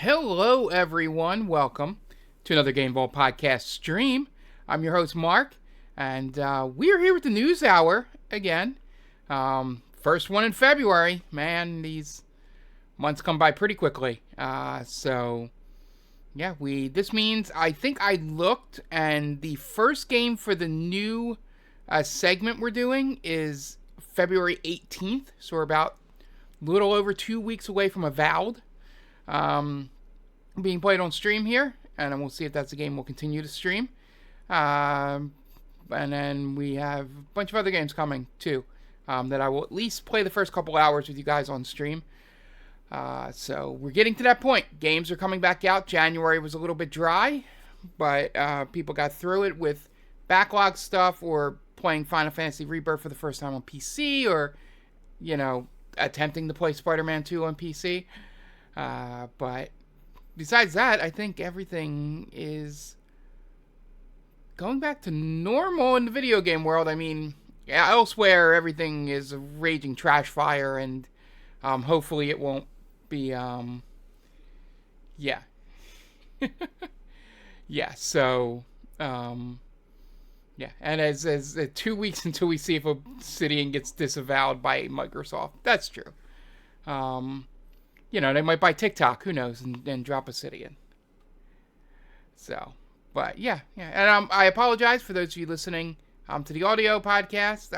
Hello, everyone. Welcome to another Game Vault podcast stream. I'm your host, Mark, and we are here with the News Hour again. First one in February. Man, these months come by pretty quickly. This means I think I looked, and the first game for the new segment we're doing is February 18th. So we're about a little over 2 weeks away from Avowed. Being played on stream here, and then we'll see if that's a game we'll continue to stream. And then we have a bunch of other games coming too, that I will at least play the first couple hours with you guys on stream. So we're getting to that point. Games are coming back out. January was a little bit dry, but people got through it with backlog stuff or playing Final Fantasy Rebirth for the first time on PC, or attempting to play Spider-Man 2 on PC. But besides that, I think everything is going back to normal in the video game world. I mean, elsewhere, everything is a raging trash fire, and hopefully it won't be, yeah. Yeah, so, yeah. And as 2 weeks until we see if Obsidian gets disavowed by Microsoft. That's true. They might buy TikTok, who knows, and drop Obsidian. So, but yeah. And I apologize for those of you listening to the audio podcast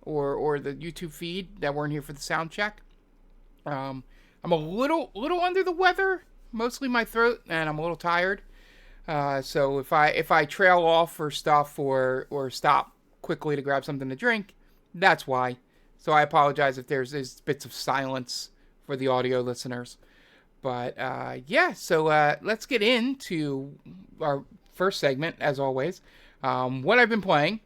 or the YouTube feed that weren't here for the sound check. I'm a little under the weather, mostly my throat, and I'm a little tired. So if I trail off for stuff or stop quickly to grab something to drink, that's why. So I apologize if there's bits of silence for the audio listeners. But so let's get into our first segment, as always. What I've been playing.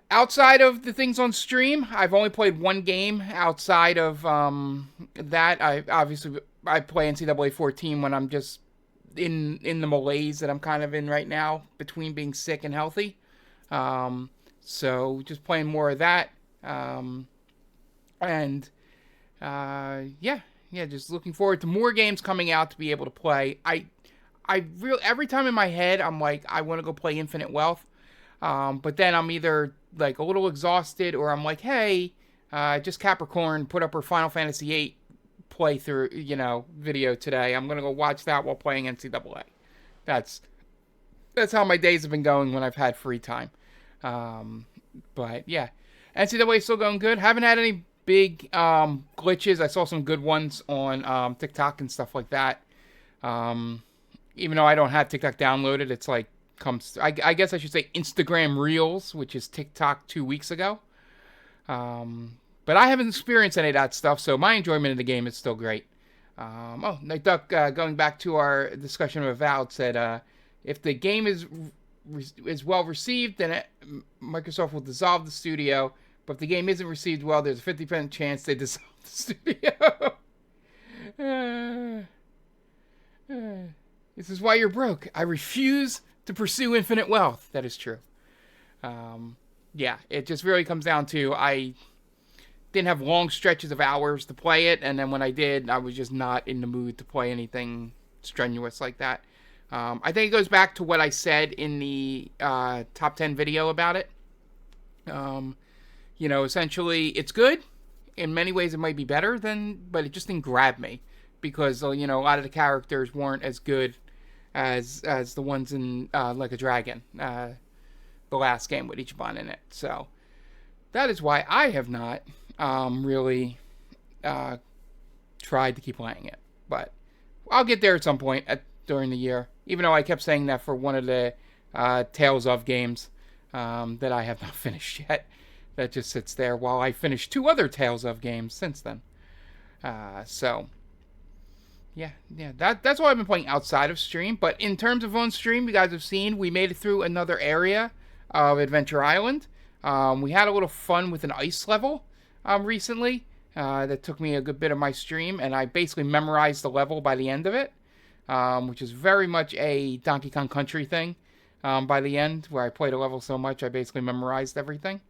Outside of the things on stream, I've only played one game. Outside of that, I play NCAA 14 when I'm just in the malaise that I'm kind of in right now, between being sick and healthy. So just playing more of that. Just looking forward to more games coming out to be able to play. Every time in my head, I'm like, I want to go play Infinite Wealth. But then I'm either like a little exhausted, or I'm like, hey, just Capricorn put up her Final Fantasy VIII playthrough, video today. I'm going to go watch that while playing NCAA. That's how my days have been going when I've had free time. But yeah, NCAA is still going good. Haven't had any big glitches. I saw some good ones on TikTok and stuff like that. Even though I don't have TikTok downloaded, it's like I guess I should say Instagram Reels, which is TikTok 2 weeks ago. But I haven't experienced any of that stuff, so my enjoyment of the game is still great. Night Duck, going back to our discussion of Avowed, said if the game is well received, then Microsoft will dissolve the studio. But if the game isn't received well, there's a 50% chance they dissolve the studio. This is why you're broke. I refuse to pursue infinite wealth. That is true. It just really comes down to I didn't have long stretches of hours to play it, and then when I did, I was just not in the mood to play anything strenuous like that. I think it goes back to what I said in the top 10 video about it. Essentially, it's good. In many ways, it might be better but it just didn't grab me because, a lot of the characters weren't as good as the ones in Like a Dragon, the last game with Ichiban in it. So that is why I have not really tried to keep playing it. But I'll get there at some point during the year, even though I kept saying that for one of the Tales of games that I have not finished yet. That just sits there while I finish 2 other Tales of games since then. That's what I've been playing outside of stream. But in terms of on stream, you guys have seen we made it through another area of Adventure Island. We had a little fun with an ice level recently. That took me a good bit of my stream, and I basically memorized the level by the end of it, which is very much a Donkey Kong Country thing. By the end, where I played a level so much, I basically memorized everything.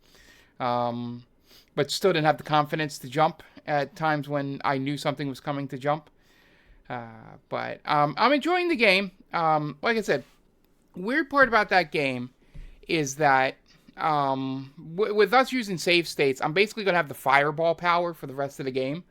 But still didn't have the confidence to jump at times when I knew something was coming to jump. But I'm enjoying the game. Like I said, weird part about that game is that with us using save states, I'm basically going to have the fireball power for the rest of the game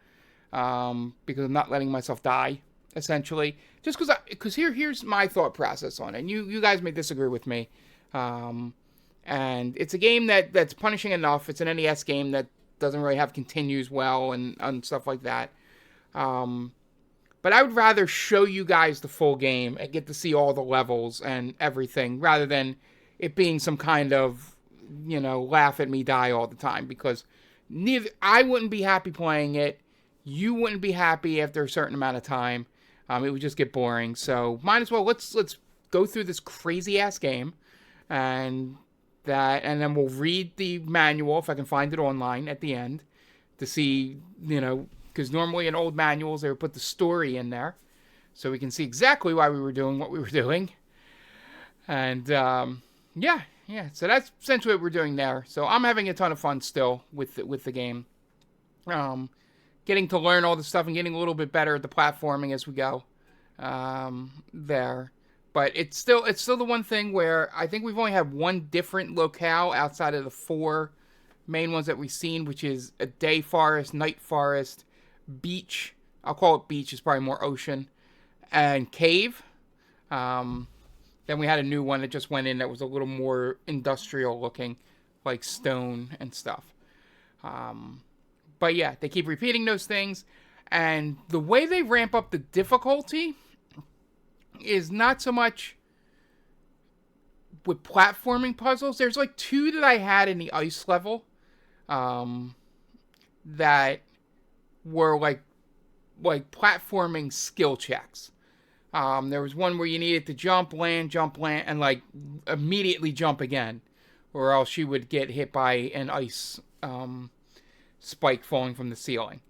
because I'm not letting myself die, essentially. Just because here's my thought process on it. And you guys may disagree with me. And it's a game that's punishing enough. It's an NES game that doesn't really have continues well and stuff like that. But I would rather show you guys the full game and get to see all the levels and everything rather than it being some kind of, laugh at me die all the time, because I wouldn't be happy playing it. You wouldn't be happy after a certain amount of time. It would just get boring. So might as well let's go through this crazy ass game and then we'll read the manual if I can find it online at the end to see, because normally in old manuals they would put the story in there so we can see exactly why we were doing what we were doing. And yeah, so that's essentially what we're doing there. So I'm having a ton of fun still with the game. Getting to learn all the stuff and getting a little bit better at the platforming as we go there. But it's still the one thing where I think we've only had one different locale outside of the 4 main ones that we've seen, which is a day forest, night forest, beach. I'll call it beach. It's probably more ocean. And cave. Then we had a new one that just went in that was a little more industrial looking, like stone and stuff. But yeah, they keep repeating those things. And the way they ramp up the difficulty is not so much with platforming puzzles. There's like 2 that I had in the ice level that were like platforming skill checks. There was one where you needed to jump, land, and like immediately jump again, or else you would get hit by an ice spike falling from the ceiling.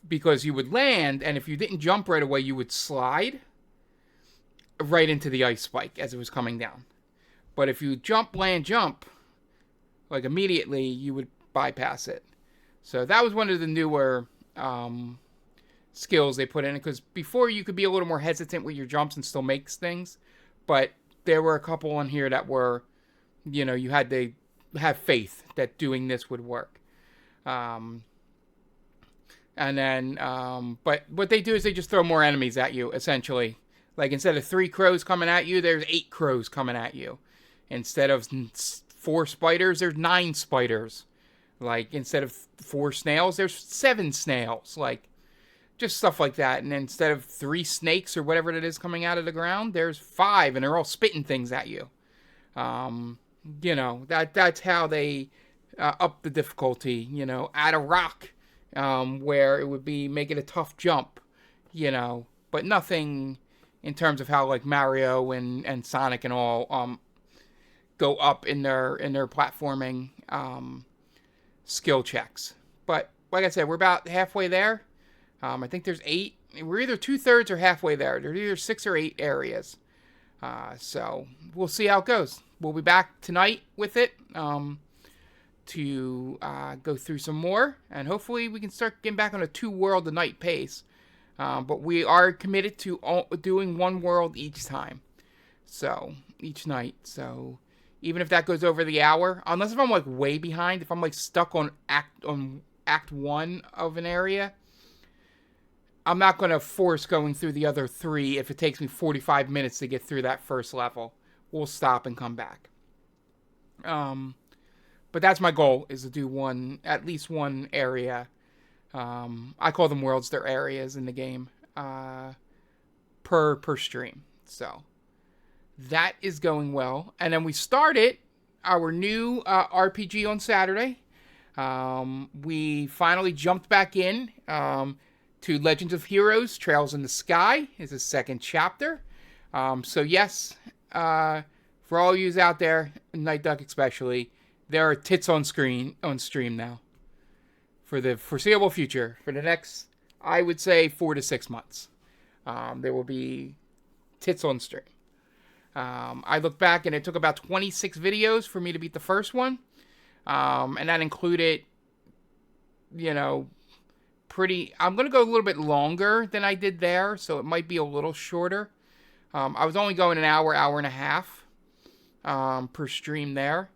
Because you would land, and if you didn't jump right away, you would slide right into the ice spike as it was coming down. But if you jump, land, jump, like immediately, you would bypass it. So that was one of the newer skills they put in, because before you could be a little more hesitant with your jumps and still make things, but there were a couple on here that were, you had to have faith that doing this would work. And then, but what they do is they just throw more enemies at you, essentially. Like, instead of 3 crows coming at you, there's 8 crows coming at you. Instead of 4 spiders, there's 9 spiders. Like, instead of 4 snails, there's 7 snails. Like, just stuff like that. And instead of 3 snakes or whatever it is coming out of the ground, there's 5, and they're all spitting things at you. That's how they up the difficulty. Add a rock where it would be make it a tough jump. But nothing in terms of how like Mario and Sonic and all go up in their platforming skill checks. But like I said, we're about halfway there. I think there's 8. We're either 2/3 or halfway there. There's either 6 or 8 areas. So we'll see how it goes. We'll be back tonight with it to go through some more, and hopefully we can start getting back on a 2 world a night pace. But we are committed to doing 1 world each time. So, each night. So, even if that goes over the hour, unless if I'm like way behind, if I'm like stuck on act 1 of an area, I'm not going to force going through the other 3 if it takes me 45 minutes to get through that first level. We'll stop and come back. But that's my goal, is to do at least one area. I call them worlds, they're areas in the game, per stream. So that is going well. And then we started our new RPG on Saturday. We finally jumped back in to Legends of Heroes, Trails in the Sky is the 2nd chapter. So yes, for all yous out there, Night Duck especially, there are tits on stream now. For the foreseeable future, for the next, I would say, 4 to 6 months, there will be tits on stream. I look back and it took about 26 videos for me to beat the first one. And that included, I'm going to go a little bit longer than I did there, so it might be a little shorter. I was only going an hour, hour and a half per stream there.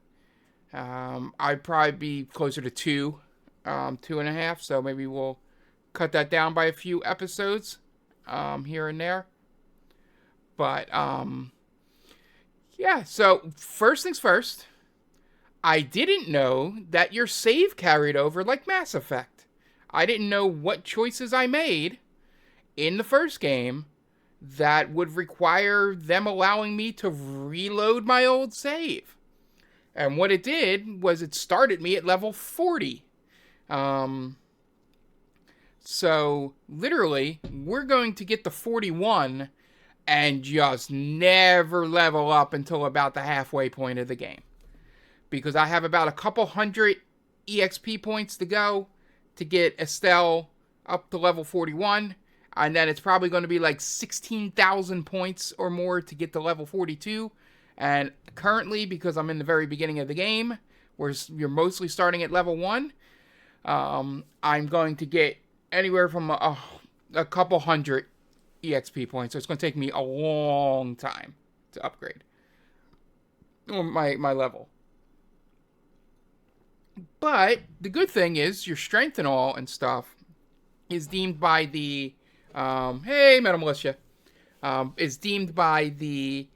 I'd probably be closer to 2.5, so maybe we'll cut that down by a few episodes here and there. But, yeah, so first things first, I didn't know that your save carried over like Mass Effect. I didn't know what choices I made in the first game that would require them allowing me to reload my old save. And what it did was it started me at level 40. So, literally, we're going to get to 41 and just never level up until about the halfway point of the game. Because I have about a couple hundred EXP points to go to get Estelle up to level 41. And then it's probably going to be like 16,000 points or more to get to level 42. And currently, because I'm in the very beginning of the game, where you're mostly starting at level 1, I'm going to get anywhere from a couple hundred EXP points. So it's going to take me a long time to upgrade my level. But the good thing is your strength and all and stuff is deemed by the hey, Metal Militia, is deemed by the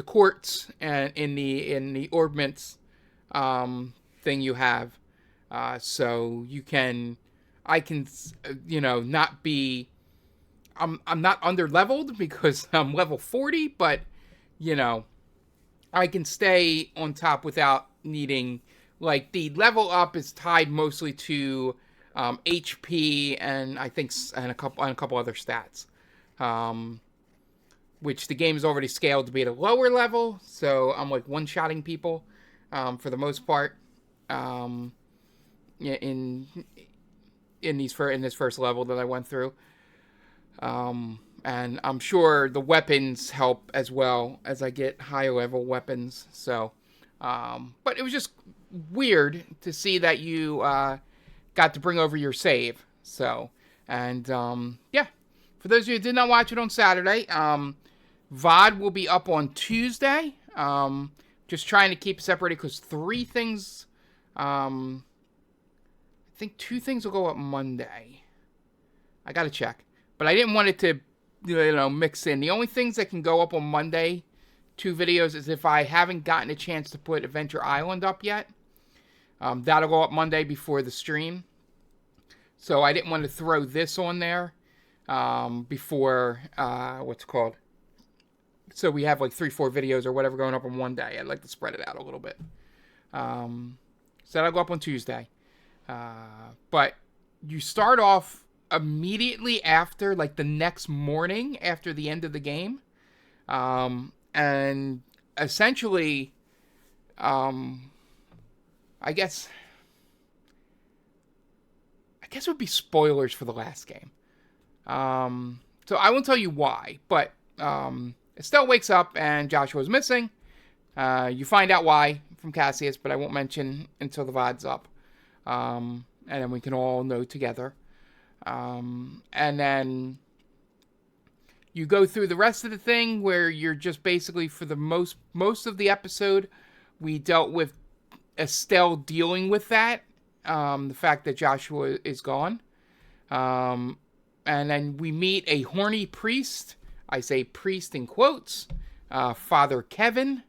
courts and in the ordnance thing you have, so I can not be. I'm not under leveled because I'm level 40, but I can stay on top without needing. Like, the level up is tied mostly to HP and I think and a couple other stats, which the game is already scaled to be at a lower level. So I'm like one-shotting people for the most part in this first level that I went through. And I'm sure the weapons help as well as I get higher level weapons. So, but it was just weird to see that you got to bring over your save. So, and yeah, for those of you who did not watch it on Saturday, VOD will be up on Tuesday. Just trying to keep it separated because I think 2 things will go up Monday. I gotta check, but I didn't want it to mix in. The only things that can go up on Monday, 2 videos, is if I haven't gotten a chance to put Adventure Island up yet. That'll go up Monday before the stream. So I didn't want to throw this on there before, what's it called? So we have like 3-4 videos or whatever going up on one day. I'd like to spread it out a little bit. So that'll go up on Tuesday. But you start off immediately after, like the next morning after the end of the game. And essentially, I guess it would be spoilers for the last game. So I won't tell you why, but Estelle wakes up and Joshua's missing. You find out why from Cassius, but I won't mention until the VOD's up. And then we can all know together. And then you go through the rest of the thing where you're just basically, for the most of the episode, we dealt with Estelle dealing with that, the fact that Joshua is gone. And then we meet a horny priest. I say priest in quotes. Father Kevin,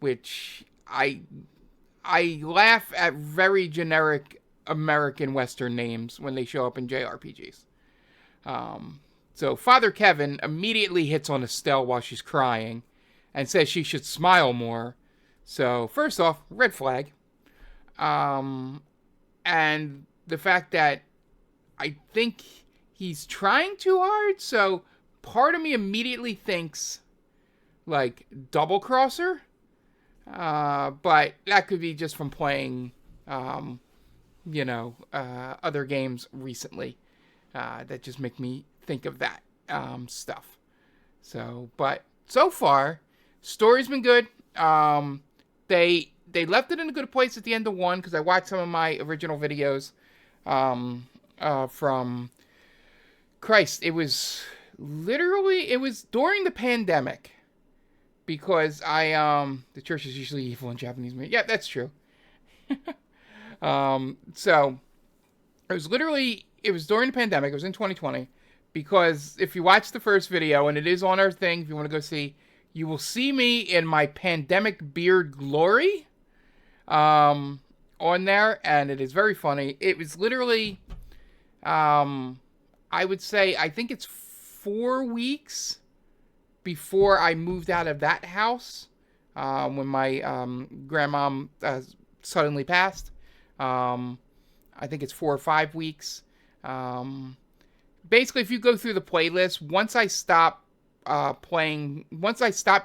which I laugh at very generic American Western names when they show up in JRPGs. So Father Kevin immediately hits on Estelle while she's crying and says she should smile more. So first off, red flag. And the fact that I think he's trying too hard. So part of me immediately thinks like double crosser. But that could be just from playing, other games recently that just make me think of that stuff. So, but so far, story's been good. They left it in a good place at the end of 1 because I watched some of my original videos, from Christ. It was during the pandemic because the church is usually evil in Japanese movies. Yeah, that's true. So it was during the pandemic. It was in 2020 because if you watch the first video, and it is on our thing, if you want to go see, you will see me in my pandemic beard glory on there, and it is very funny. It was literally, I would say, I think it's 4 weeks before I moved out of that house when my grandmom suddenly passed. I think it's 4 or 5 weeks. Basically, if you go through the playlist, once I stop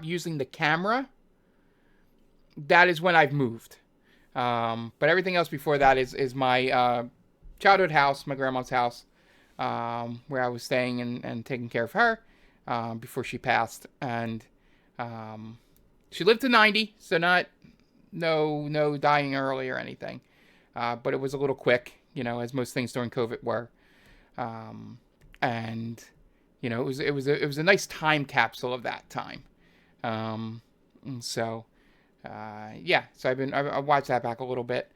using the camera, that is when I've moved. But everything else before that is my childhood house, my grandma's house, where I was staying and taking care of her before she passed. And she lived to 90, so no dying early or anything. But it was a little quick, as most things during COVID were. And it was a nice time capsule of that time. And so so I watched that back a little bit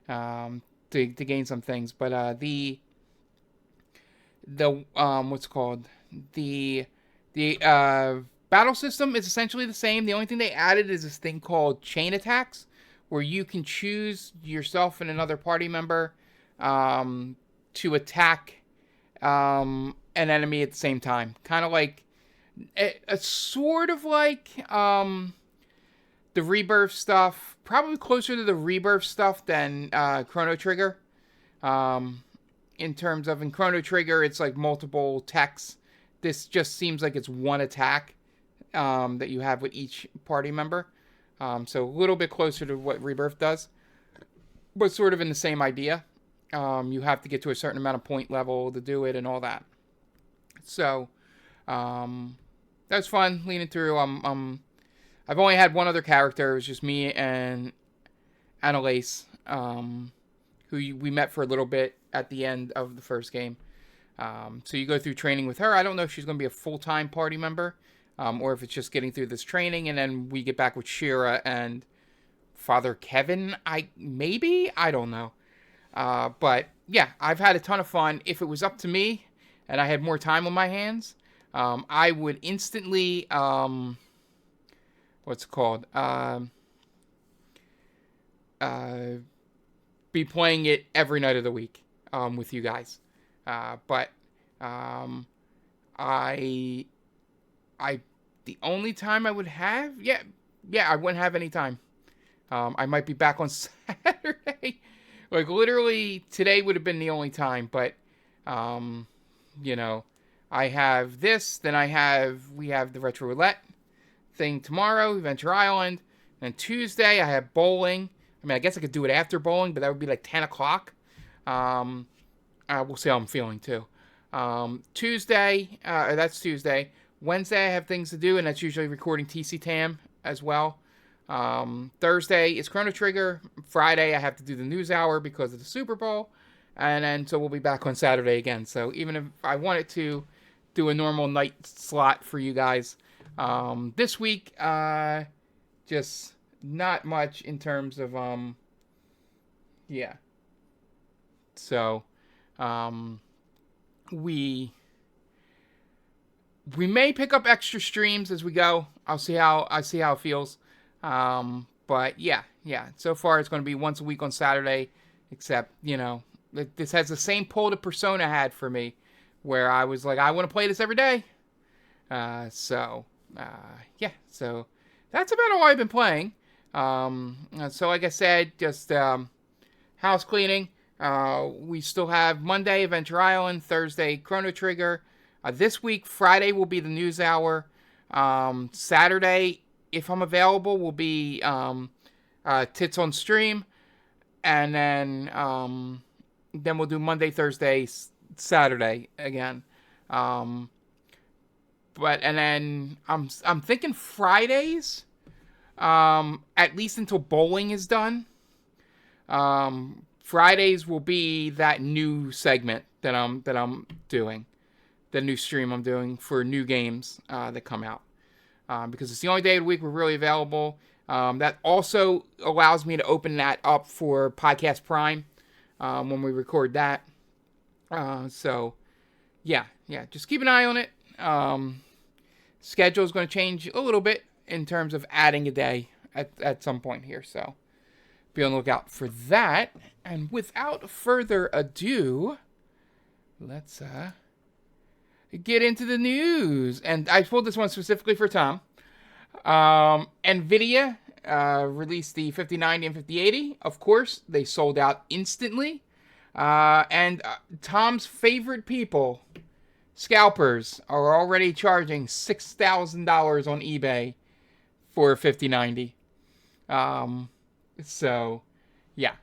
to gain some things. But the what's it called, the battle system is essentially the same. The only thing they added is this thing called chain attacks, where you can choose yourself and another party member to attack an enemy at the same time. Kind of like, sort of like the Rebirth stuff. Probably closer to the Rebirth stuff than Chrono Trigger. In terms of, in Chrono Trigger, it's like multiple techs. This just seems like it's one attack that you have with each party member. So a little bit closer to what Rebirth does, but sort of in the same idea. You have to get to a certain amount of point level to do it and all that. So that was fun leaning through. I've only had one other character. It was just me and Annalise, who we met for a little bit at the end of the first game. So you go through training with her. I don't know if she's going to be a full-time party member, or if it's just getting through this training, and then we get back with Shira and Father Kevin. I don't know. But yeah, I've had a ton of fun. If it was up to me and I had more time on my hands, I would instantly, be playing it every night of the week, with you guys. But the only time I would have, I wouldn't have any time. I might be back on Saturday. Like, literally, today would have been the only time, but, I have this, then we have the Retro Roulette thing tomorrow, Adventure Island, and Tuesday I have bowling. I mean, I guess I could do it after bowling, but that would be like 10 o'clock. We'll see how I'm feeling, too. Tuesday, that's Tuesday. Wednesday, I have things to do, and that's usually recording TC Tam as well. Thursday is Chrono Trigger. Friday, I have to do the news hour because of the Super Bowl. And then, so we'll be back on Saturday again. So even if I wanted to do a normal night slot for you guys, this week, just not much in terms of, So, we may pick up extra streams as we go. I'll see how it feels. But yeah. So far, it's going to be once a week on Saturday, except, this has the same pull that Persona had for me, where I was like, I want to play this every day. So that's about all I've been playing. So like I said, just house cleaning. We still have Monday, Adventure Island, Thursday, Chrono Trigger. This week, Friday will be the news hour. Saturday, if I'm available, will be Tits on Stream. And then we'll do Monday, Thursday, Saturday again. And then I'm thinking Fridays, at least until bowling is done. Fridays will be that new segment that I'm doing, the new stream I'm doing for new games that come out, because it's the only day of the week we're really available. That also allows me to open that up for Podcast Prime when we record that. So yeah, just keep an eye on it. Schedule is going to change a little bit in terms of adding a day at some point here, so be on the lookout for that. And without further ado, let's get into the news. And I pulled this one specifically for Tom. Nvidia released the 5090 and 5080. Of course, they sold out instantly. And Tom's favorite people, scalpers, are already charging $6,000 on eBay for a 5090. So, yeah.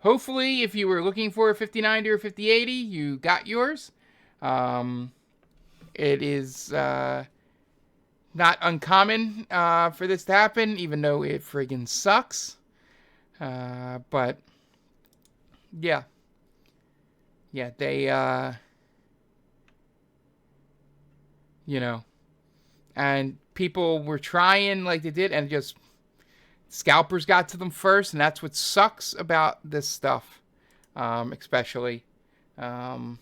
Hopefully, if you were looking for a 5090 or 5080, you got yours. It is not uncommon for this to happen, even though it friggin' sucks. But yeah, they and people were trying like they did, and just scalpers got to them first, and that's what sucks about this stuff, especially. And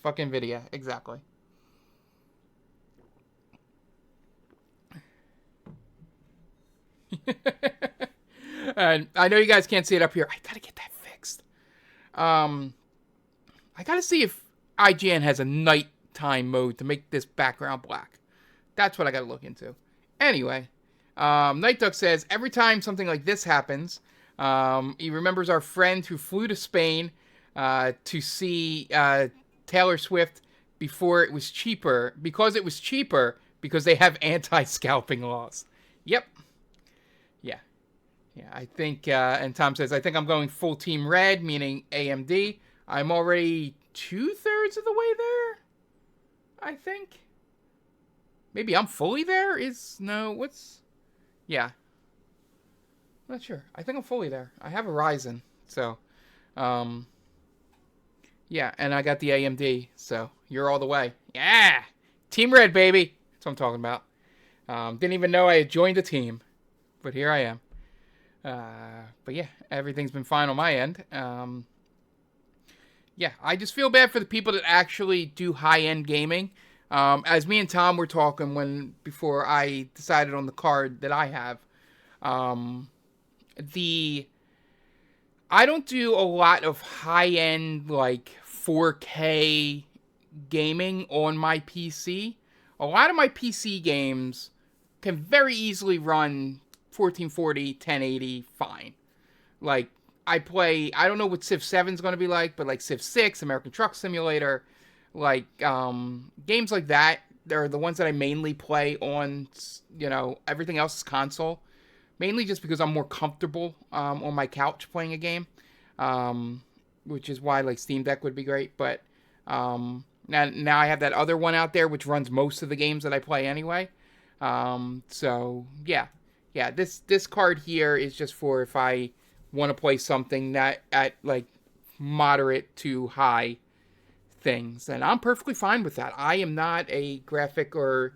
fuck Nvidia, exactly. And I know you guys can't see it up here. I gotta get that fixed. I gotta see if IGN has a nighttime mode to make this background black. That's what I gotta look into. Anyway, Night Duck says, every time something like this happens, he remembers our friend who flew to Spain to see Taylor Swift because it was cheaper, because they have anti-scalping laws. Yep. Yeah, I think, and Tom says, I think I'm going full team red, meaning AMD. I'm already 2/3 of the way there, I think. Maybe I'm fully there? Yeah. I'm not sure. I think I'm fully there. I have a Ryzen, so, yeah, and I got the AMD, so you're all the way. Yeah! Team red, baby! That's what I'm talking about. Didn't even know I had joined a team, but here I am. But yeah, everything's been fine on my end. Yeah, I just feel bad for the people that actually do high-end gaming. As me and Tom were talking before I decided on the card that I have, I don't do a lot of high-end, like, 4K gaming on my PC. A lot of my PC games can very easily run 1440, 1080, fine. Like, I don't know what Civ 7 is going to be like, but like Civ 6, American Truck Simulator, like, games like that, they're the ones that I mainly play on, everything else is console. Mainly just because I'm more comfortable on my couch playing a game, which is why, like, Steam Deck would be great. But now I have that other one out there, which runs most of the games that I play anyway. So, yeah. Yeah, this card here is just for if I want to play something that at, like, moderate to high things, and I'm perfectly fine with that. I am not a graphic or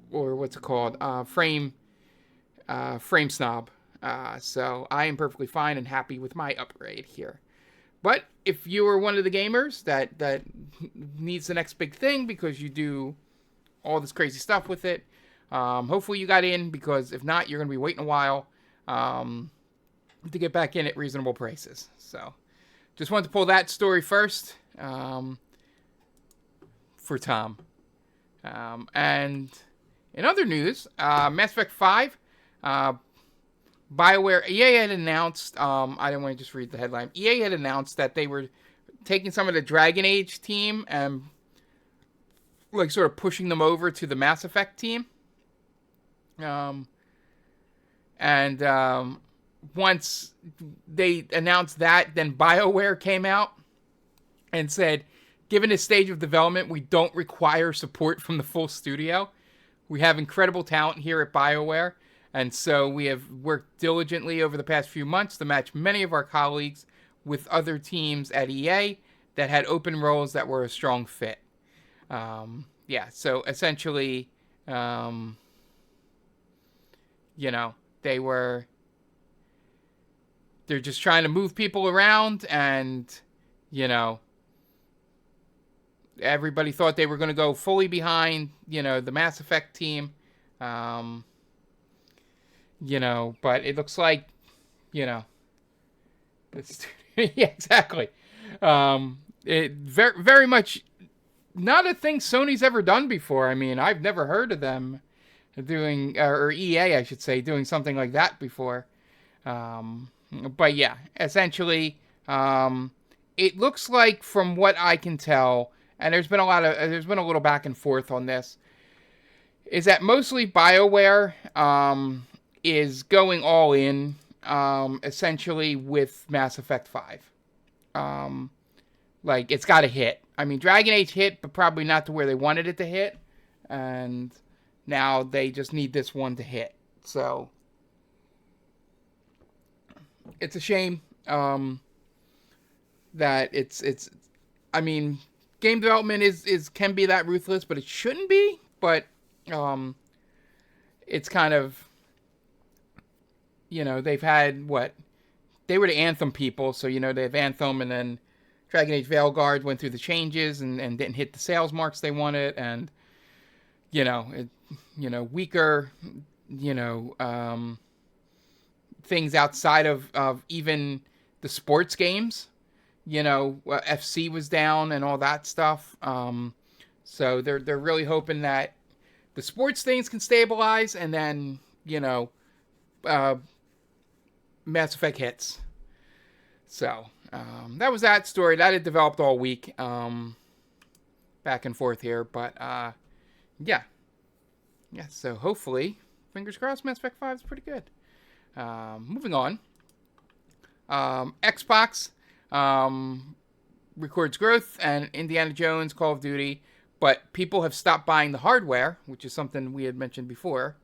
what's it called, frame snob. So I am perfectly fine and happy with my upgrade here. But if you are one of the gamers that needs the next big thing because you do all this crazy stuff with it, hopefully you got in, because if not, you're going to be waiting a while to get back in at reasonable prices. So just wanted to pull that story first for Tom. And in other news, Mass Effect 5, BioWare, EA had announced, I didn't want to just read the headline, EA had announced that they were taking some of the Dragon Age team and, like, sort of pushing them over to the Mass Effect team. Once they announced that, then BioWare came out and said, given this stage of development, we don't require support from the full studio. We have incredible talent here at BioWare, And so we have worked diligently over the past few months to match many of our colleagues with other teams at EA that had open roles that were a strong fit. Yeah, so essentially, um, you know, they're just trying to move people around, and, you know, everybody thought they were going to go fully behind, the Mass Effect team. Um, but it looks like, you know, it's, yeah, exactly. It very, very much not a thing Sony's ever done before. I mean, I've never heard of them doing, or EA, I should say, doing something like that before. But yeah, essentially, it looks like, from what I can tell, and there's been a little back and forth on this, is that mostly BioWare is going all in, essentially, with Mass Effect 5. Like, it's got to hit. I mean, Dragon Age hit, but probably not to where they wanted it to hit. And now they just need this one to hit. So, it's a shame that I mean, game development can be that ruthless, but it shouldn't be. But it's kind of, they've had they were the Anthem people, so they have Anthem, and then Dragon Age Veilguard went through the changes and didn't hit the sales marks they wanted, and weaker things outside of even the sports games. FC was down and all that stuff. So they're really hoping that the sports things can stabilize, and then Mass Effect hits. So that was that story that had developed all week, back and forth here. But yeah. So hopefully, fingers crossed, Mass Effect 5 is pretty good. Moving on. Xbox records growth, and Indiana Jones, Call of Duty, but people have stopped buying the hardware, which is something we had mentioned before,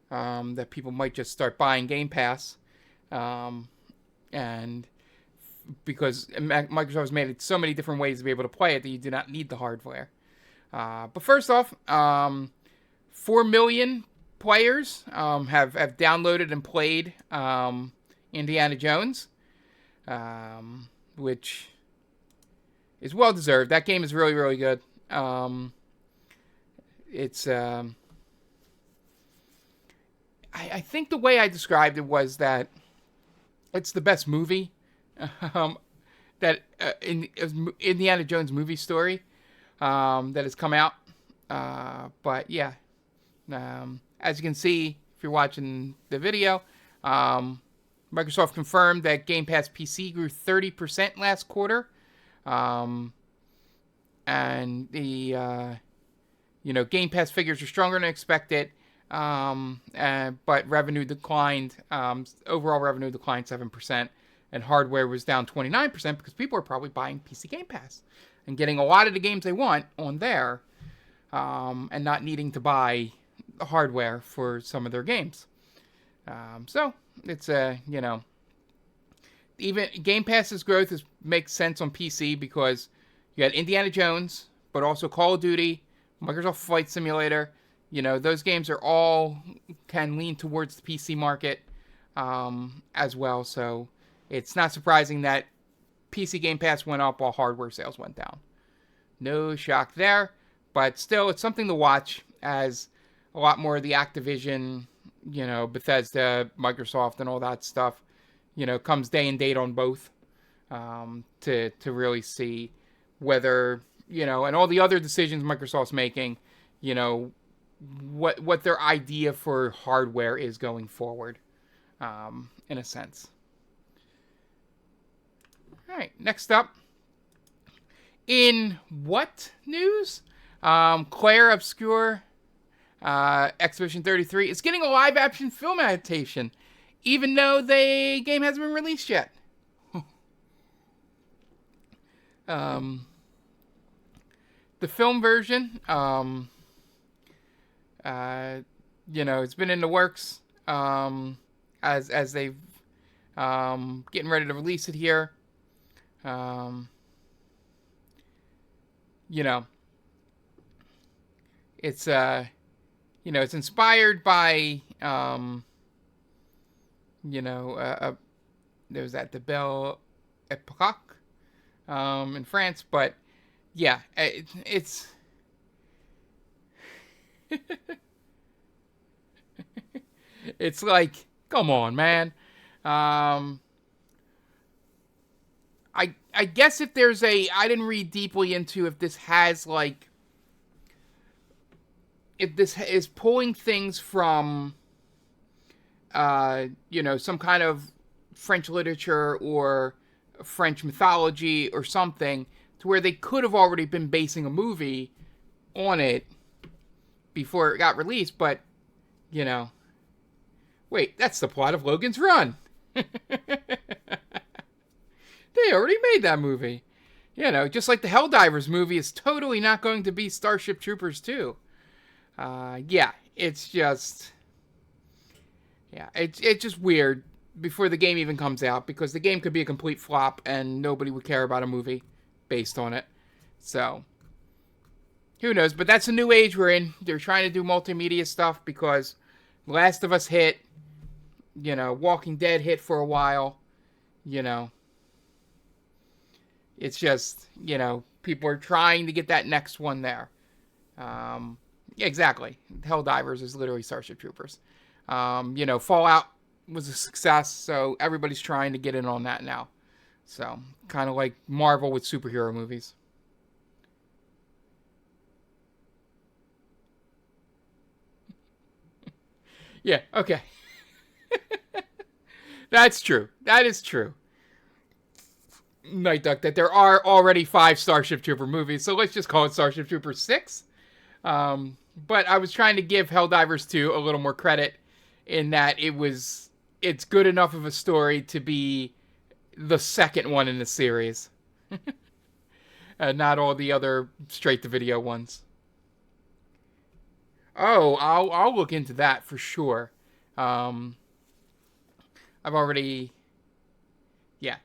that people might just start buying Game Pass, and because Microsoft has made it so many different ways to be able to play it that you do not need the hardware. But first off, 4 million players have downloaded and played Indiana Jones, which is well deserved. That game is really, really good. It's I think the way I described it was that it's the best movie that in Indiana Jones movie story that has come out. But yeah, as you can see if you're watching the video, Microsoft confirmed that Game Pass PC grew 30% last quarter. And the Game Pass figures are stronger than expected, but revenue declined. Overall revenue declined 7%, and hardware was down 29% because people are probably buying PC Game Pass and getting a lot of the games they want on there, and not needing to buy hardware for some of their games. So it's even Game Pass's growth makes sense on PC because you got Indiana Jones, but also Call of Duty, Microsoft Flight Simulator. Those games can lean towards the PC market as well. So it's not surprising that PC Game Pass went up while hardware sales went down. No shock there, but still, it's something to watch as a lot more of the Activision, Bethesda, Microsoft, and all that stuff, comes day and date on both, to really see whether, and all the other decisions Microsoft's making, what their idea for hardware is going forward, in a sense. All right, next up. In what news? Claire Obscure, Expedition 33 is getting a live-action film adaptation, even though the game hasn't been released yet. The film version, it's been in the works as they've getting ready to release it here. Um, you know, it's it's inspired by there was that the Belle Epoque in France, but yeah, it's it's like, come on, man. Um, I guess if there's I didn't read deeply into if this has like if this is pulling things from some kind of French literature or French mythology or something to where they could have already been basing a movie on it before it got released, but you know, wait, that's the plot of Logan's Run. They already made that movie. Just like the Helldivers movie is totally not going to be Starship Troopers 2. Yeah, it's just... Yeah, it's just weird before the game even comes out, because the game could be a complete flop and nobody would care about a movie based on it. So, who knows? But that's the new age we're in. They're trying to do multimedia stuff because Last of Us hit, Walking Dead hit for a while, It's just, people are trying to get that next one there. Yeah, exactly. Helldivers is literally Starship Troopers. Fallout was a success, so everybody's trying to get in on that now. So, kind of like Marvel with superhero movies. Yeah, okay. That's true. That is true. Night Duck, that there are already 5 Starship Trooper movies, so let's just call it Starship Troopers 6. But I was trying to give Helldivers 2 a little more credit in that it's good enough of a story to be the second one in the series. Not all the other straight-to-video ones. Oh, I'll look into that for sure. I've already... Yeah.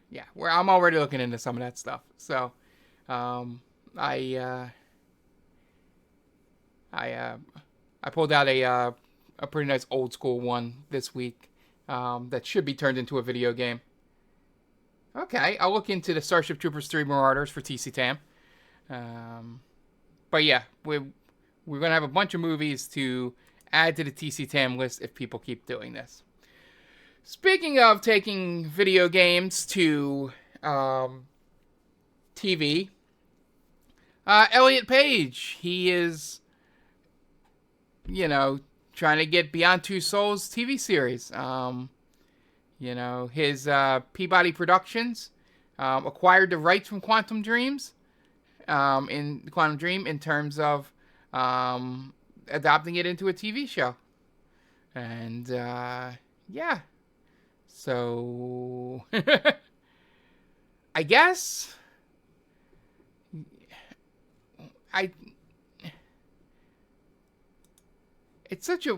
I'm already looking into some of that stuff. So, I pulled out a pretty nice old school one this week that should be turned into a video game. Okay, I'll look into the Starship Troopers 3 Marauders for TC Tam. But yeah, we're going to have a bunch of movies to add to the TC Tam list if people keep doing this. Speaking of taking video games to TV, Elliot Page, he is, trying to get Beyond Two Souls TV series. His Peabody Productions acquired the rights from Quantum Dream in terms of adopting it into a TV show. And, yeah. So, I guess it's such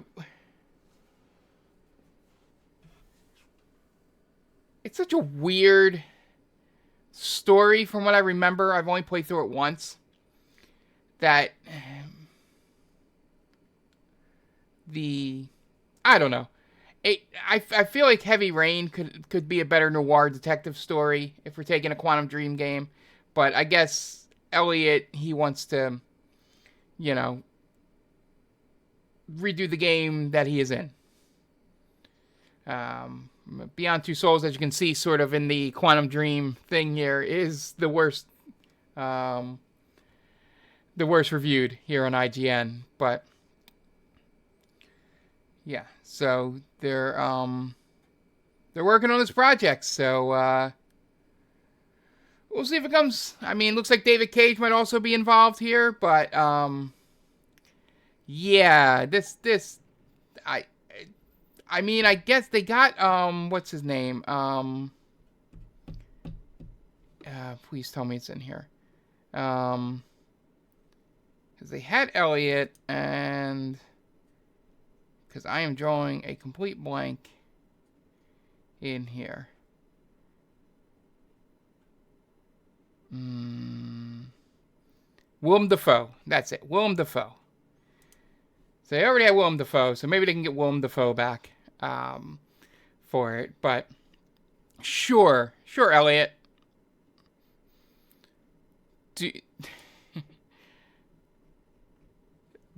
a weird story from what I remember. I've only played through it once. That I don't know. I feel like Heavy Rain could be a better noir detective story if we're taking a Quantum Dream game. But I guess Elliot, he wants to, redo the game that he is in. Beyond Two Souls, as you can see, sort of in the Quantum Dream thing here, is the worst reviewed here on IGN. But yeah, so they're working on this project, so we'll see if it comes. I mean, looks like David Cage might also be involved here, but yeah, I mean, I guess they got what's his name? Please tell me it's in here. Because they had Elliot and because I am drawing a complete blank in here. Willem Dafoe. That's it. Willem Dafoe. So they already had Willem Dafoe, so maybe they can get Willem Dafoe back for it. But sure, Elliot.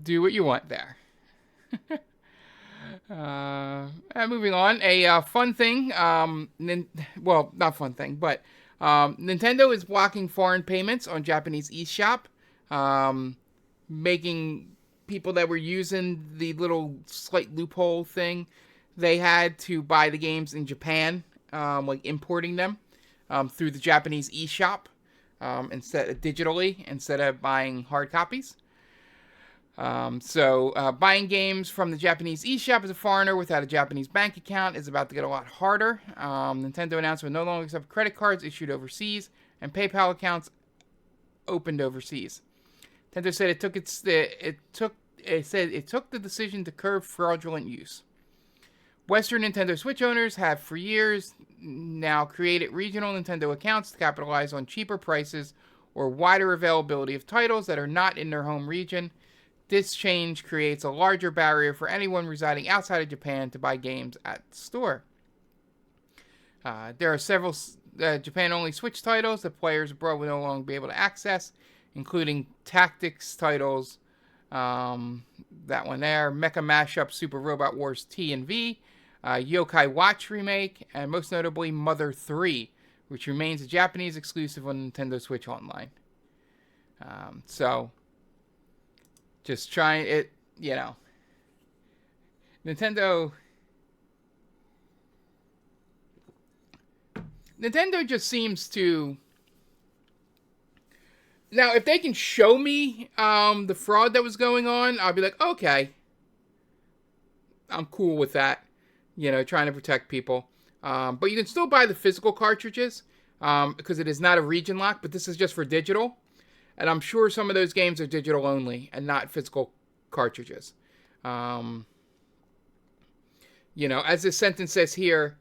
Do what you want there. Moving on, a fun thing. Well, not fun thing, but Nintendo is blocking foreign payments on Japanese eShop, making people that were using the little slight loophole thing they had to buy the games in Japan, like importing them through the Japanese eShop digitally instead of buying hard copies. Buying games from the Japanese eShop as a foreigner without a Japanese bank account is about to get a lot harder. Nintendo announced it will no longer accept credit cards issued overseas and PayPal accounts opened overseas. Nintendo said it took the decision to curb fraudulent use. Western Nintendo Switch owners have for years now created regional Nintendo accounts to capitalize on cheaper prices or wider availability of titles that are not in their home region. This change creates a larger barrier for anyone residing outside of Japan to buy games at the store. There are several Japan-only Switch titles that players abroad will no longer be able to access, including tactics titles, that one there, Mecha Mashup Super Robot Wars T and V, Yokai Watch Remake, and most notably Mother 3, which remains a Japanese exclusive on Nintendo Switch Online. Just trying it, Nintendo just seems to... Now, if they can show me the fraud that was going on, I'll be like, okay, I'm cool with that, trying to protect people. But you can still buy the physical cartridges because it is not a region lock, but this is just for digital. And I'm sure some of those games are digital only and not physical cartridges. As this sentence says here,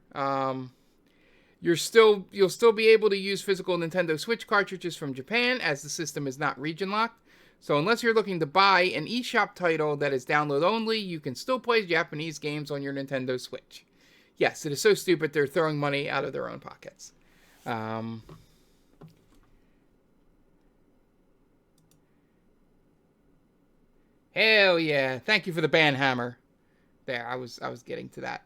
you'll still be able to use physical Nintendo Switch cartridges from Japan as the system is not region locked. So unless you're looking to buy an eShop title that is download only, you can still play Japanese games on your Nintendo Switch. Yes, it is so stupid they're throwing money out of their own pockets. Hell yeah. Thank you for the ban hammer. There, I was getting to that.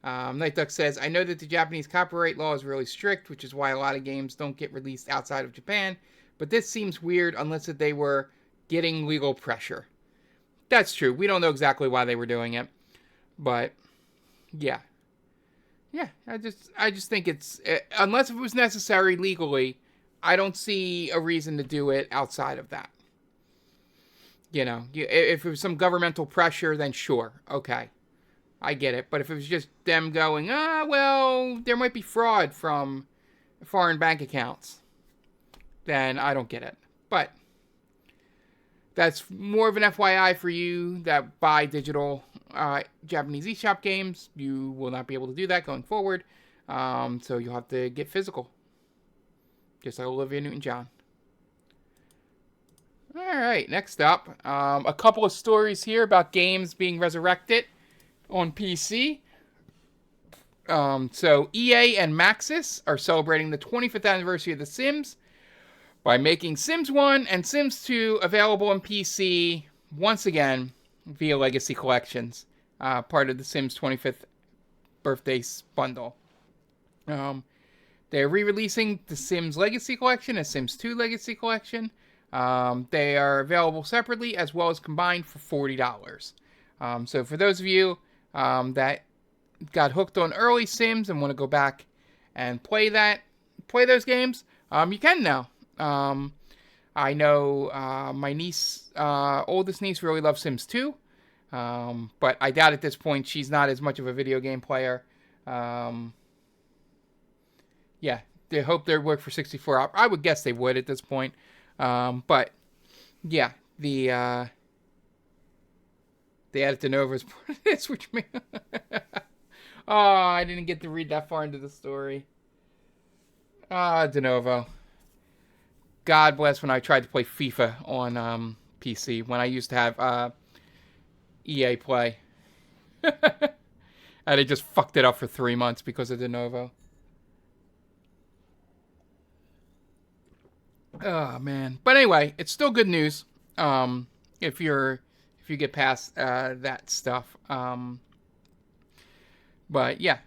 Night Duck says, I know that the Japanese copyright law is really strict, which is why a lot of games don't get released outside of Japan, but this seems weird unless that they were getting legal pressure. That's true. We don't know exactly why they were doing it, but yeah. Yeah, I just think it's, unless it was necessary legally, I don't see a reason to do it outside of that. If it was some governmental pressure, then sure, okay, I get it. But if it was just them going, there might be fraud from foreign bank accounts, then I don't get it. But that's more of an FYI for you that buy digital Japanese eShop games. You will not be able to do that going forward, so you'll have to get physical, just like Olivia Newton-John. All right, next up, a couple of stories here about games being resurrected on PC. So EA and Maxis are celebrating the 25th anniversary of The Sims by making Sims 1 and Sims 2 available on PC once again via Legacy Collections, part of the Sims 25th birthday bundle. They're re-releasing the Sims Legacy Collection and Sims 2 Legacy Collection. They are available separately as well as combined for $40. So for those of you that got hooked on early Sims and want to go back and play those games, you can now. I know my niece, oldest niece, really loves Sims 2, but I doubt at this point she's not as much of a video game player. Yeah, they hope they work for 64 hours. I would guess they would at this point. But yeah, the They added de novo as part of this, which means... Oh, I didn't get to read that far into the story. Ah, de novo. God bless when I tried to play FIFA on PC, when I used to have EA Play. And it just fucked it up for 3 months because of de novo. Oh, man. But anyway, it's still good news. If you get past that stuff. But yeah,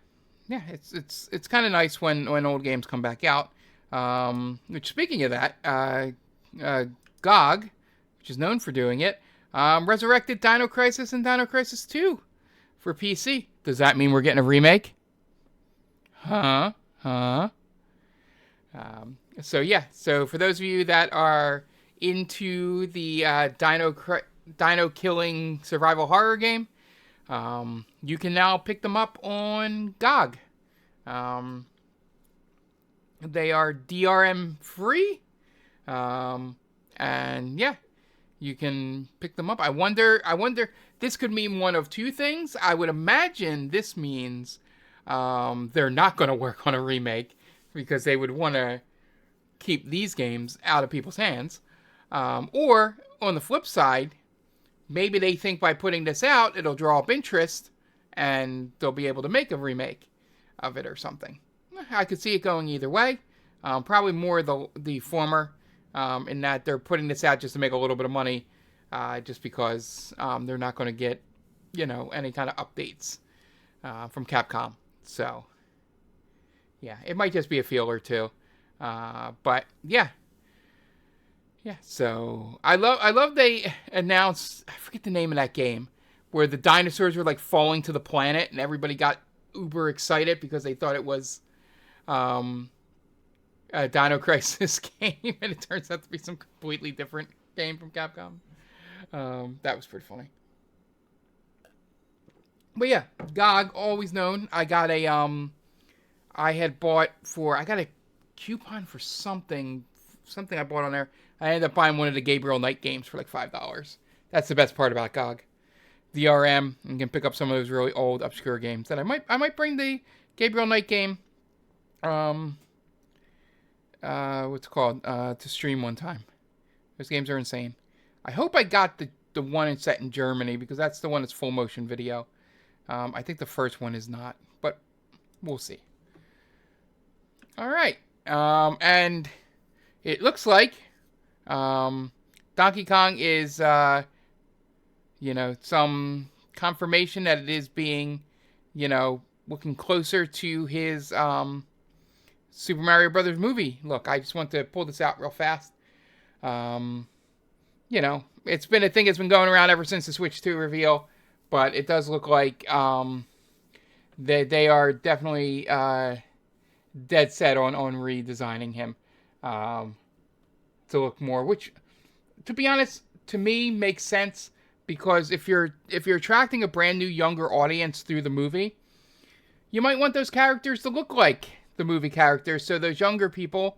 it's kind of nice when old games come back out. Which, speaking of that, GOG, which is known for doing it, resurrected Dino Crisis and Dino Crisis 2 for PC. Does that mean we're getting a remake? Huh? So yeah, so for those of you that are into the dino killing survival horror game, you can now pick them up on GOG. They are DRM free, and yeah, you can pick them up. I wonder. This could mean one of two things. I would imagine this means they're not going to work on a remake because they would want to keep these games out of people's hands. Or on the flip side, maybe they think by putting this out, it'll draw up interest and they'll be able to make a remake of it or something. I could see it going either way. Probably more the former, in that they're putting this out just to make a little bit of money, just because they're not going to get, any kind of updates from Capcom. So, yeah, it might just be a feel or two. But yeah. Yeah, so I love they announced, I forget the name of that game, where the dinosaurs were like falling to the planet and everybody got uber excited because they thought it was a Dino Crisis game, and it turns out to be some completely different game from Capcom. That was pretty funny. But yeah, GOG, always known. I got a I got a coupon for something I bought on there. I ended up buying one of the Gabriel Knight games for like $5. That's the best part about GOG. DRM, you can pick up some of those really old, obscure games. That I might bring the Gabriel Knight game, what's it called, to stream one time. Those games are insane. I hope I got the one set in Germany, because that's the one that's full motion video. I think the first one is not, but we'll see. All right, and it looks like Donkey Kong is, some confirmation that it is being, looking closer to his Super Mario Brothers movie. Look, I just want to pull this out real fast. It's been a thing that's been going around ever since the Switch 2 reveal, but it does look like they are definitely dead set on redesigning him to look more, which, to be honest, to me makes sense, because if you're attracting a brand new younger audience through the movie, you might want those characters to look like the movie characters, so those younger people,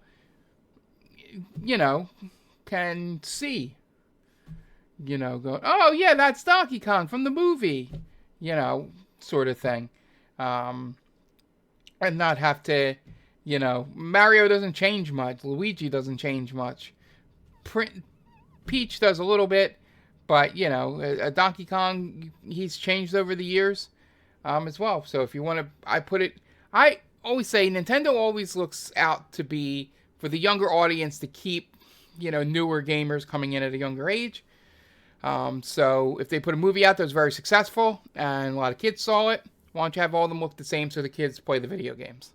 can see, go, oh yeah, that's Donkey Kong from the movie, sort of thing, and not have to, Mario doesn't change much, Luigi doesn't change much, Peach does a little bit, but a Donkey Kong, he's changed over the years as well. So if you want to, I always say Nintendo always looks out to be for the younger audience, to keep newer gamers coming in at a younger age. So if they put a movie out that was very successful and a lot of kids saw it, why don't you have all of them look the same so the kids play the video games?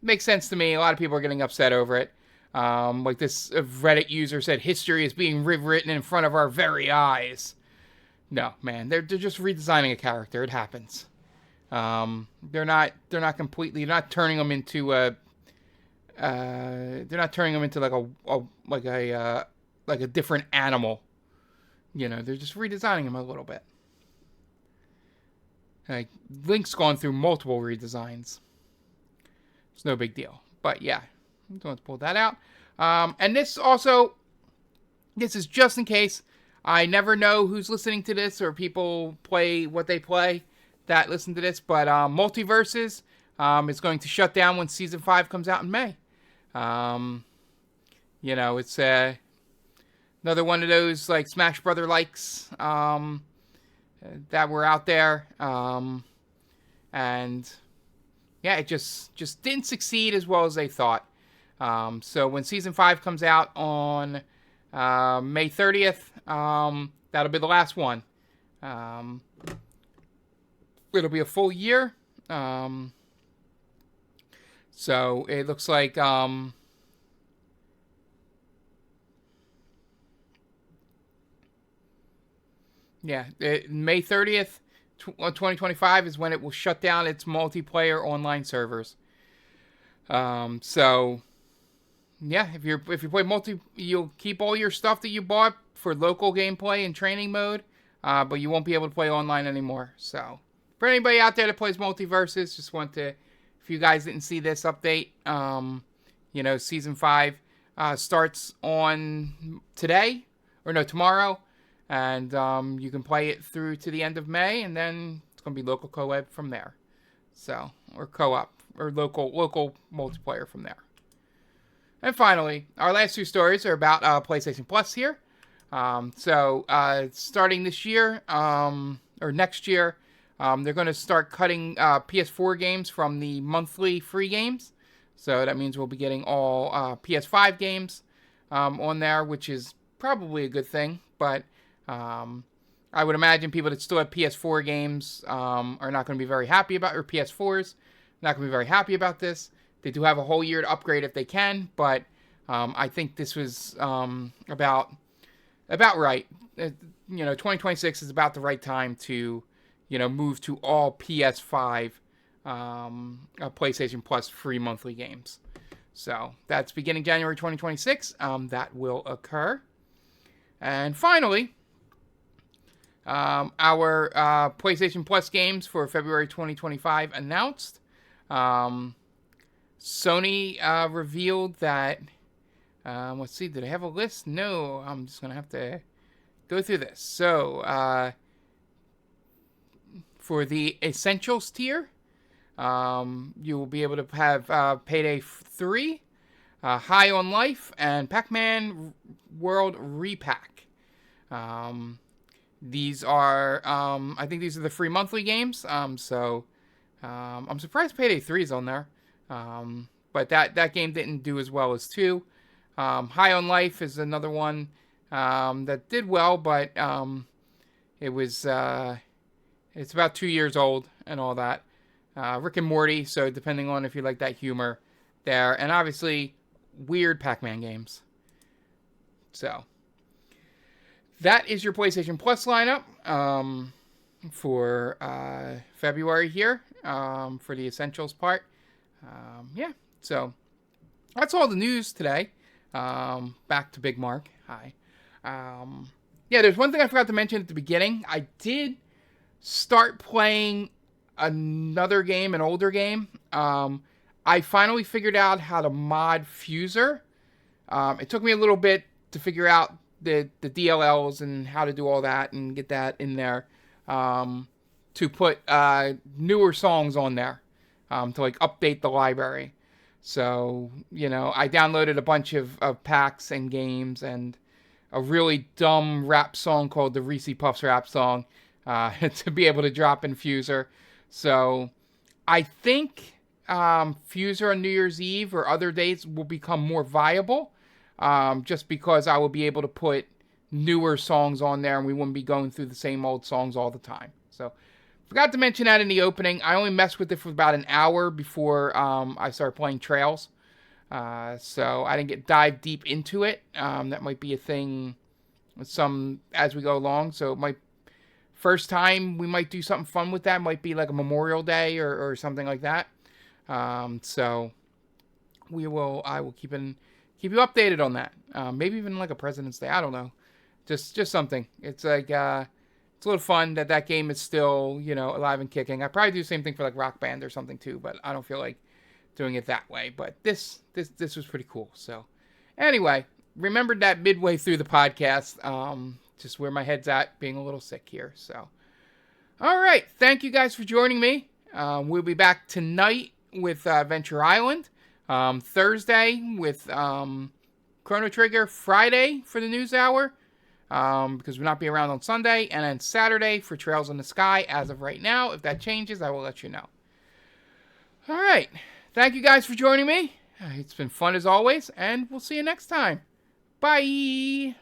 Makes sense to me. A lot of people are getting upset over it. Like this Reddit user said, history is being rewritten in front of our very eyes. No, man, they're just redesigning a character. It happens. They're not turning them into like a different animal. They're just redesigning him a little bit. Like Link's gone through multiple redesigns. It's no big deal. But yeah, don't have to pull that out. And this is just in case. I never know who's listening to this or people play what they play that listen to this, but Multiverses is going to shut down when Season 5 comes out in May. It's another one of those like Smash Brother likes that were out there. And yeah, it just didn't succeed as well as they thought. So when Season 5 comes out on May 30th, that'll be the last one. It'll be a full year. So it looks like May 30th, 2025 is when it will shut down its multiplayer online servers. So yeah, if you play you'll keep all your stuff that you bought for local gameplay and training mode, but you won't be able to play online anymore. So for anybody out there that plays Multiverses, just want to, if you guys didn't see this update, Season 5 starts on tomorrow, and you can play it through to the end of May, and then it's going to be local co-op from there. So, or co-op, or local multiplayer from there. And finally, our last two stories are about PlayStation Plus here. Starting this year, or next year, they're going to start cutting PS4 games from the monthly free games. So that means we'll be getting all PS5 games on there, which is probably a good thing. But I would imagine people that still have PS4 games are not going to be very happy about, or PS4s, not going to be very happy about this. They do have a whole year to upgrade if they can, but I think this was about right. 2026 is about the right time to move to all PS5 PlayStation Plus free monthly games. So that's beginning January 2026. That will occur. And finally, our PlayStation Plus games for February 2025 announced. Sony revealed that, let's see, did I have a list? No, I'm just going to have to go through this. So, for the Essentials tier, you will be able to have Payday 3, High on Life, and Pac-Man World Repack. These are, I think these are the free monthly games. I'm surprised Payday 3 is on there. But that game didn't do as well as 2. High on Life is another one that did well, but it was it's about 2 years old and all that. Rick and Morty, so depending on if you like that humor there, and obviously weird Pac-Man games. So that is your PlayStation Plus lineup for February here for the Essentials part. So that's all the news today. Back to Big Mark. Hi. There's one thing I forgot to mention at the beginning. I did start playing another game, an older game. I finally figured out how to mod Fuser. It took me a little bit to figure out the DLLs and how to do all that and get that in there to put newer songs on there to like update the library. So, I downloaded a bunch of packs and games and a really dumb rap song called the Reese Puffs rap song to be able to drop in Fuser. So I think Fuser on New Year's Eve or other days will become more viable just because I will be able to put newer songs on there and we wouldn't be going through the same old songs all the time. So forgot to mention that in the opening. I only messed with it for about an hour before I started playing Trails. So I didn't dive deep into it. That might be a thing as we go along. So first time we might do something fun with that. Might be like a Memorial Day or something like that. So I will keep you updated on that. Maybe even like a President's Day. I don't know. Just something. It's like it's a little fun that game is still alive and kicking. I probably do the same thing for like Rock Band or something too, but I don't feel like doing it that way. But this was pretty cool. So anyway, remembered that midway through the podcast just where my head's at, being a little sick here. So, all right. Thank you guys for joining me. We'll be back tonight with Venture Island. Thursday with Chrono Trigger. Friday for the news hour. Because we'll not be around on Sunday. And then Saturday for Trails in the Sky as of right now. If that changes, I will let you know. All right. Thank you guys for joining me. It's been fun as always. And we'll see you next time. Bye.